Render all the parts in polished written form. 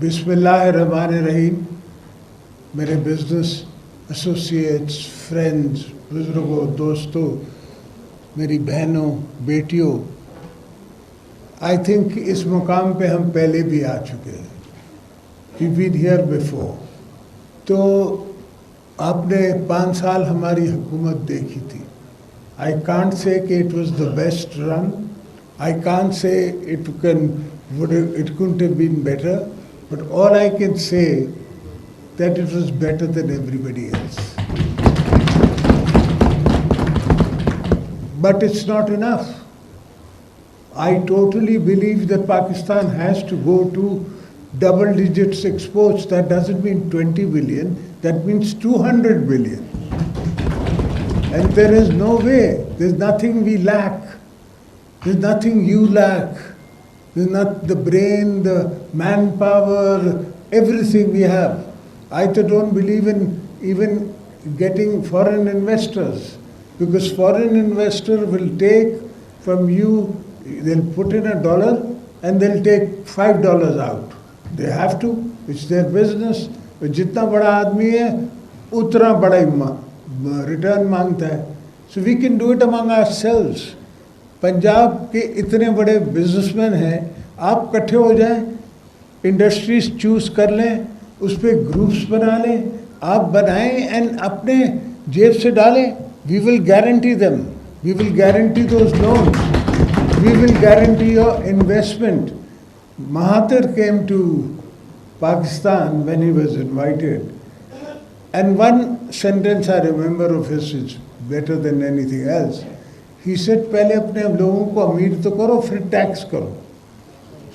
بسم اللہ الرحمن الرحیم. میرے بزنس ایسوسیٹس، فرینڈز، بزرگوں، دوستوں، میری بہنوں، بیٹیوں، آئی تھنک اس مقام پہ ہم پہلے بھی آ چکے ہیں. We've been here before. تو آپ نے 5 سال ہماری حکومت دیکھی تھی. I can't say کہ it was the best run. I can't say it couldn't have been better. But all I can say that it was better than everybody else. But it's not enough. I totally believe that Pakistan has to go to double digits exports. That doesn't mean 20 billion, that means 200 billion. And there is no way, there's nothing we lack. There's nothing you lack. There's not the brain, the manpower, everything we have. I don't believe in even getting foreign investors, because foreign investor will take from you, they'll put in $1 and they'll take $5 out. They have to, it's their business. Jitna bada aadmi hai, utna bada return mangta hai. So we can do it among ourselves. Punjab के इतने बड़े businessman हैं, आप इकट्ठे हो जाएं, industries choose कर लें, उस पर ग्रुप्स बना लें, आप बनाएं एंड अपने जेब से डालें. We will guarantee them, we will guarantee those loans, we will guarantee your investment. Mahathir came to Pakistan when he was invited, and one sentence I remember of his is better than anything else. He said, पहले अपने लोगों को अमीर तो करो, फिर tax करो.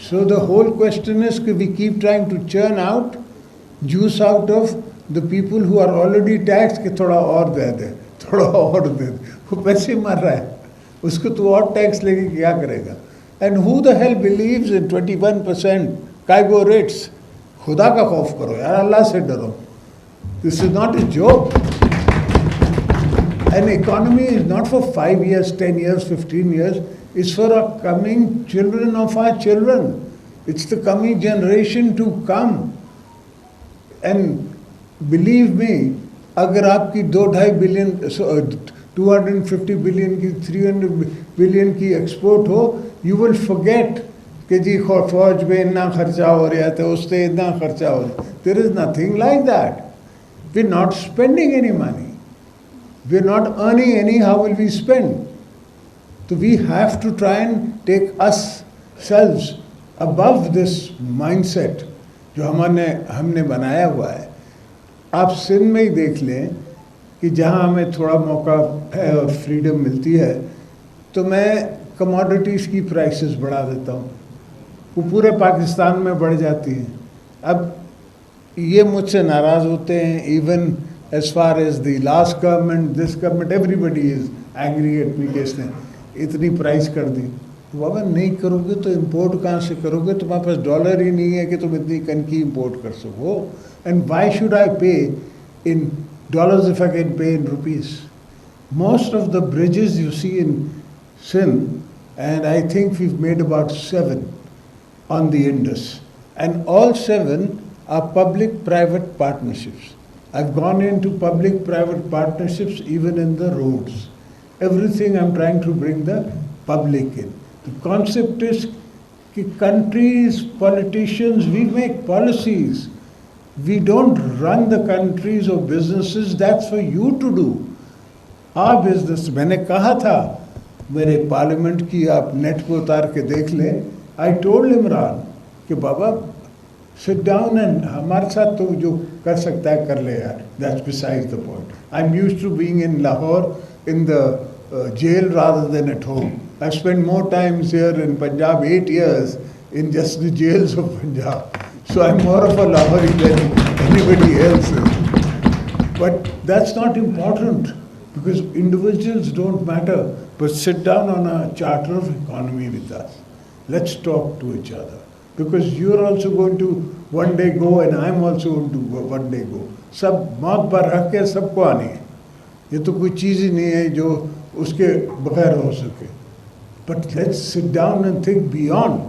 So the whole question is that we keep trying to churn out juice out of the people who are already taxed कि थोड़ा और दे दे, थोड़ा और दे दे. वो पैसे मर रहा है, उसको तो और टैक्स लेके क्या करेगा? And who the hell believes in 21% Kaigo rates? खुदा का खौफ करो यार, अल्लाह से डरो. This is not a joke. An economy is not for 5 years, 10 years, 15 years. It's for our coming children of our children. It's the coming generation to come. And believe me, अगर आपकी 2-2.5 billion, 250 billion की 300 billion की export हो, you will forget कि जी फौज में इतना खर्चा हो रहा था, उससे इतना खर्चा हो रहा. There is nothing like that. We're not spending any money. We're not earning any, how will we spend? So we have to try and take ourselves above this mindset जो हमने बनाया हुआ है. आप सिंध में ही देख लें कि जहाँ हमें थोड़ा मौका है और फ्रीडम मिलती है, तो मैं कमोडिटीज़ की प्राइसेस बढ़ा देता हूँ, वो पूरे पाकिस्तान में बढ़ जाती हैं. अब ये मुझसे नाराज़ होते हैं. Even as far as the last government, this government, everybody is angry at me कि इसने इतनी प्राइस कर दी. तो बाबा नहीं करोगे तो इंपोर्ट कहाँ से करोगे? तुम्हारे पास डॉलर ही नहीं है कि तुम इतनी कनकी इंपोर्ट कर सको. And why should I pay in dollars if I can pay in rupees? Most of the bridges you see in Sindh, and I think we've made about 7 on the Indus, and all 7 are public-private partnerships. I've gone into public-private partnerships even in the roads. Everything I'm trying to bring the public in. The concept is that countries, politicians, we make policies. We don't run the countries or businesses. That's for you to do. Our business, मैंने कहा था मेरे parliament की आप net पे उतार के देख लें. I told इमरान कि बाबा sit down and हमारे साथ तो जो कर सकता है कर ले यार. That's besides the point. I'm used to being in Lahore in the jail rather than at home. I've spent more times here in Punjab, 8 years, in just the jails of Punjab. So I'm more of a Lahori than anybody else is. But that's not important, because individuals don't matter. But sit down on a charter of economy with us. Let's talk to each other. Because you're also going to one day go and I'm also going to one day go. सब मौत पर रख के सबको आनी है. ये तो कोई चीज़ ही नहीं है जो उसके बगैर हो सके. But let's sit down and think beyond.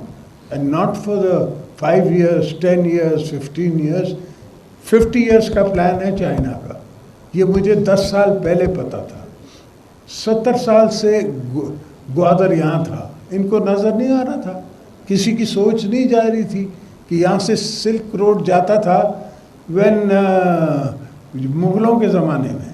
And not for the 5 years, 10 years, 15 years. 50 years का प्लान है चाइना का. ये मुझे 10 साल पहले पता था. 70 साल से ग्वादर यहाँ था. इनको नज़र नहीं आ रहा था. किसी की सोच नहीं जा रही थी कि यहाँ से सिल्क रोड जाता था when मुगलों के ज़माने में.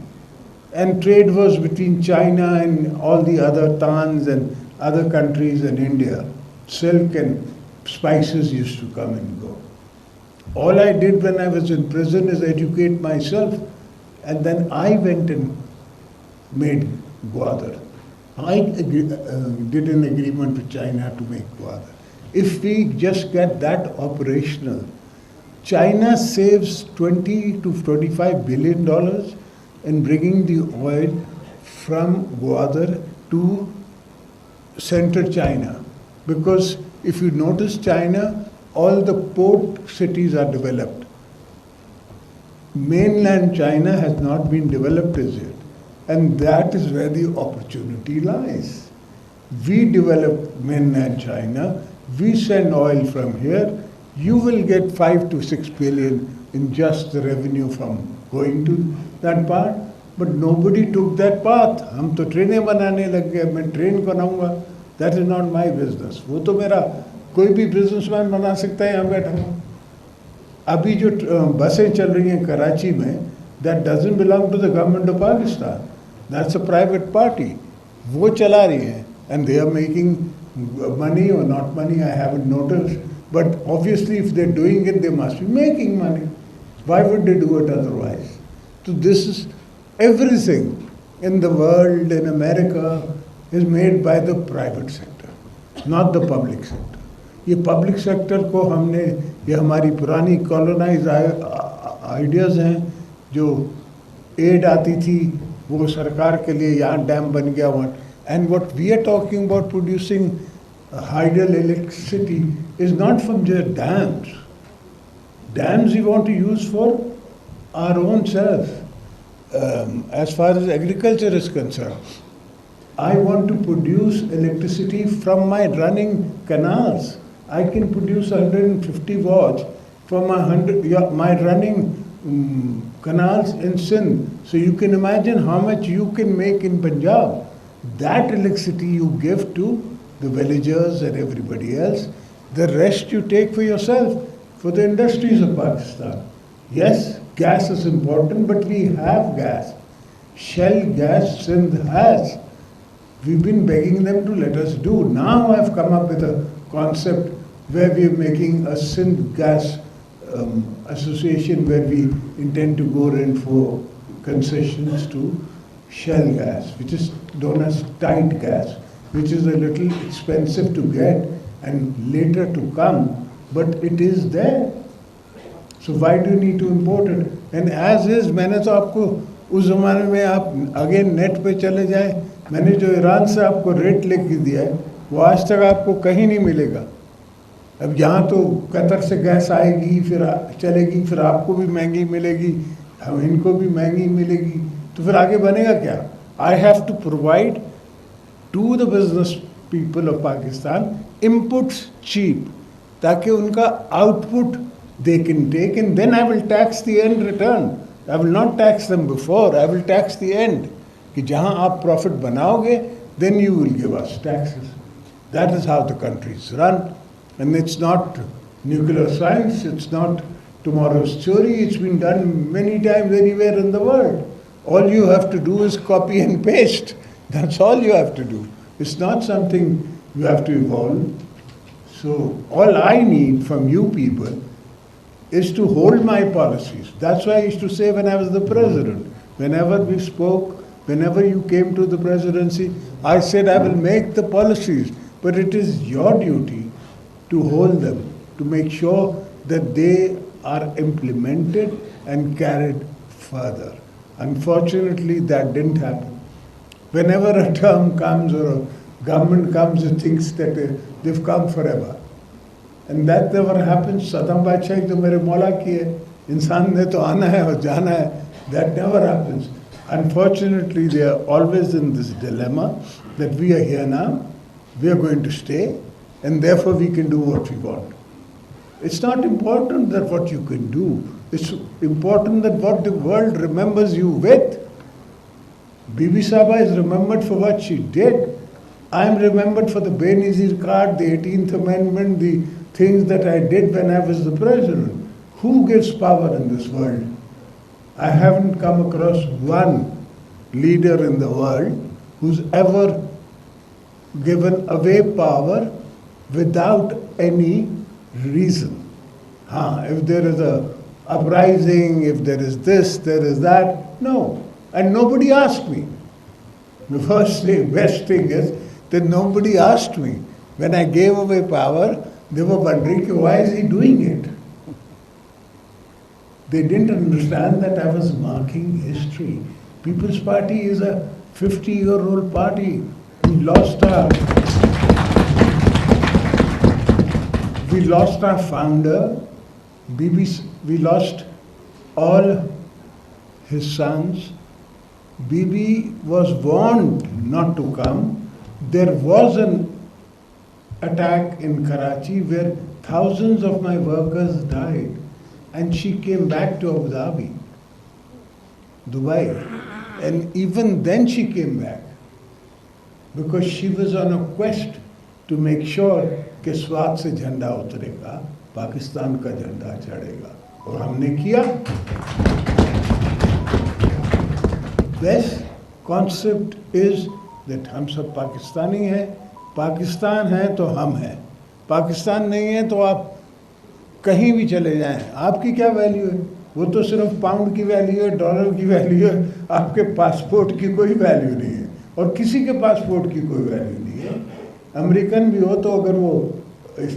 And trade was between China and all the other Tans and other countries in India. Silk and spices used to come and go. All I did when I was in prison is educate myself, and then I went and made Gwadar. I did an agreement with China to make Gwadar. If we just get that operational, China saves $20 to $25 billion in bringing the oil from Gwadar to central China. Because if you notice China, all the port cities are developed. Mainland China has not been developed as yet. And that is where the opportunity lies. We develop mainland China, we send oil from here, you will get 5 to 6 billion in just the revenue from going to that part. But nobody took that path. हम तो ट्रेनें बनाने लग गए, मैं train बनाऊंगा. That is not my business. वो तो मेरा कोई भी बिजनेसमैन बना सकता है यहाँ बैठा हूँ. अभी जो बसें चल रही हैं कराची में, that doesn't belong to the government of Pakistan. That's a private party. वो चला रही हैं, and they are making money or not money, I haven't noticed. But obviously if they're doing it, they must be making money. Why would they do it otherwise? So this is everything in the world, in America, is made by the private sector, not the public sector. ये public sector को हमने, ये हमारी पुरानी colonized ideas हैं, जो aid आती थी, वो सरकार के लिए यहाँ डैम बन गया हुआ. And what we are talking about producing hydel electricity is not from just dams. Dams we want to use for our own self. As far as agriculture is concerned, I want to produce electricity from my running canals. I can produce 150 watts from my running canals in Sindh. So you can imagine how much you can make in Punjab. That electricity you give to the villagers and everybody else. The rest you take for yourself, for the industries of Pakistan. Yes, gas is important, but we have gas. Shell gas Sindh has. We've been begging them to let us do. Now I've come up with a concept where we're making a Sindh gas association where we intend to go in for concessions to shell gas, which is known as tight gas, which is a little expensive to get and later to come, but it is there. So why do you need to import it? And as is, मैंने तो आपको उस ज़माने में आप again net पे चले जाए, मैंने जो ईरान से आपको रेट लिख दिया है, वो आज तक आपको कहीं नहीं मिलेगा. अब यहाँ तो कतर से गैस आएगी, फिर चलेगी, फिर आपको भी महंगी मिलेगी, हम इनको भी महंगी मिलेगी, तो फिर आगे बनेगा क्या? I have to provide to the business people of Pakistan inputs cheap, ताकि उनका output they can take, and then I will tax the end return. I will not tax them before, I will tax the end. कि जहाँ आप profit बनाओगे, then you will give us taxes. That is how the country is run. And it's not nuclear science, it's not tomorrow's theory, it's been done many times anywhere in the world. All you have to do is copy and paste. That's all you have to do. It's not something you have to evolve. So all I need from you people is to hold my policies. That's why I used to say when I was the president, whenever we spoke, whenever you came to the presidency, I said I will make the policies, but it is your duty to hold them, to make sure that they are implemented and carried further. Unfortunately, that didn't happen. Whenever a term comes or a government comes, it thinks that they've come forever. And that never happens. Saddam Badshah to mere Maula ki hai. Insan ne to aana hai aur jana hai. That never happens. Unfortunately, they are always in this dilemma that we are here now, we are going to stay, and therefore we can do what we want. It's not important that what you can do. It's important that what the world remembers you with. Bibi Saba is remembered for what she did. I am remembered for the Benazir card, the 18th Amendment, the things that I did when I was the president. Who gives power in this world? I haven't come across one leader in the world who's ever given away power without any reason. If there is a uprising, if there is this, there is that, no. And nobody asked me. The first thing, best thing is that nobody asked me. When I gave away power, they were wondering, why is he doing it? They didn't understand that I was marking history. People's Party is a 50-year-old party. We lost our founder. We lost all his sons. Bibi was warned not to come. There was an attack in Karachi where thousands of my workers died, and she came back to Abu Dhabi, Dubai. And even then she came back because she was on a quest to make sure कि स्वाद से झंडा उतरेगा, पाकिस्तान का झंडा चढ़ेगा, और हमने किया. Best concept is that हम सब पाकिस्तानी हैं. पाकिस्तान है तो हम हैं. पाकिस्तान नहीं है तो आप कहीं भी चले जाएं, आपकी क्या वैल्यू है? वो तो सिर्फ पाउंड की वैल्यू है, डॉलर की वैल्यू है. आपके पासपोर्ट की कोई वैल्यू नहीं है, और किसी के पासपोर्ट की कोई वैल्यू नहीं है. अमेरिकन भी हो तो अगर वो if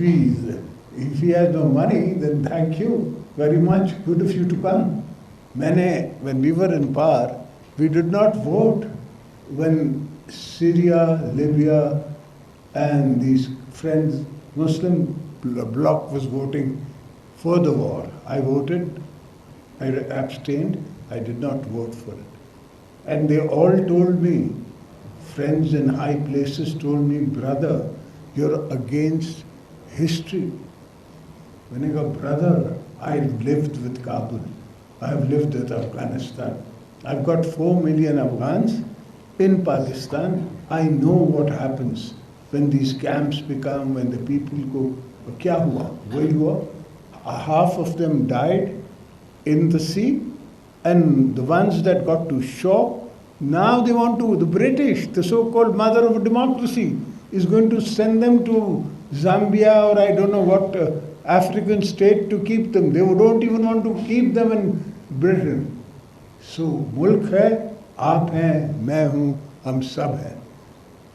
he has no money, then thank you very much, good of you to come. When we were in power, we did not vote when Syria, Libya and these friends, Muslim bloc was voting for the war. I voted, I abstained, I did not vote for it. And they all told me, friends in high places told me, brother, you're against history. When I go, brother, I've lived with Kabul. I've lived with Afghanistan. I've got 4 million Afghans in Pakistan. I know what happens when these camps become, when the people go, kya hua? Wahi hua? Half of them died in the sea, and the ones that got to shore, now they want to, the British, the so-called mother of democracy, is going to send them to Zambia or I don't know what African state to keep them. They don't even want to keep them in Britain. So, mulk hai, aap hain, main hoon, hum sab hain.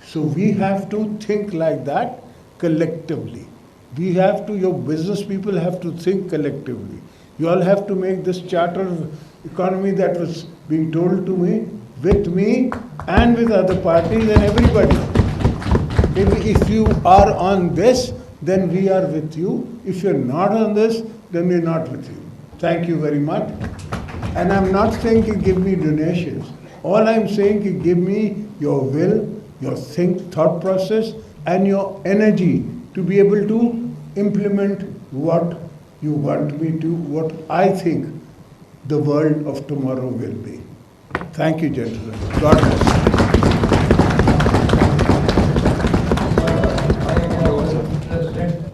So we have to think like that collectively. We have to, your business people have to think collectively. You all have to make this charter economy that was being told to me, with me and with other parties and everybody. If you are on this, then we are with you. If you're not on this, then we're not with you. Thank you very much. And I'm not saying you give me donations. All I'm saying is give me your will, your thought process, and your energy to be able to implement what you want me to, what I think the world of tomorrow will be. Thank you, gentlemen. God bless.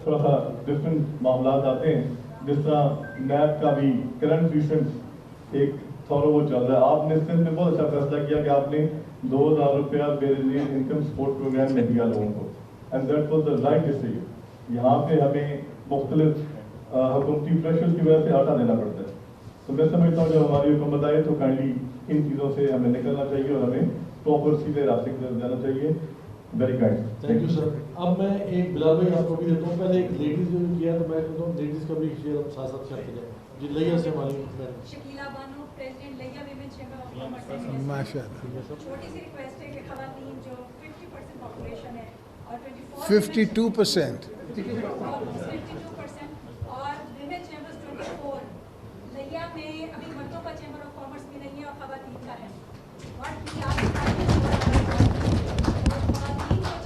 थोड़ा different मामलात आते हैं, जिस तरह नैब का भी current recent एक थोड़ा वो चल रहा है. आपने सिंध में बहुत अच्छा फैसला किया कि आपने 2000 रुपया बेनजीर इनकम सपोर्ट प्रोग्राम में दिया लोगों को, and that was the right decision. यहाँ पे हमें मुख्तलिफ हुकूमती प्रेशर की वजह से आटा देना पड़ता है. तो मैं समझता हूँ जब हमारी हुकूमत आए तो काइंडली इन चीज़ों से हमें निकलना चाहिए और हमें प्रॉपर सीधे रास्ते की तरफ जाना चाहिए. Very kind. Thank you sir. अब मैं एक बिलाल भाई आपको भी देता हूँ. पहले एक लेडीज जो किया तो मैं कहता हूँ लेडीज का भी शेयर हम साथ साथ करते जाए. जी लैया से हमारी शकीला बानो, प्रेसिडेंट लैया विमेन चैम्बर ऑफ कॉमर्स. माशाअल्लाह. छोटी सी रिक्वेस्ट है कि खवातीन जो 50% पॉपुलेशन है और 52%. 52% और विमेन चैम्बर्स 24. लैया में अभी मर्दों का चैम्बर ऑफ कॉमर्स भी नहीं है और खवातीन का है. व्हाट की आप खवातीन को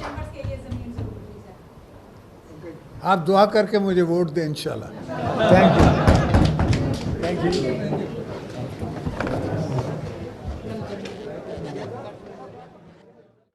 चैम्बर्स के लिए ज़मीन ज़रूरी है. आप दुआ करके मुझे वोट दें इंशाल्लाह। Thank you.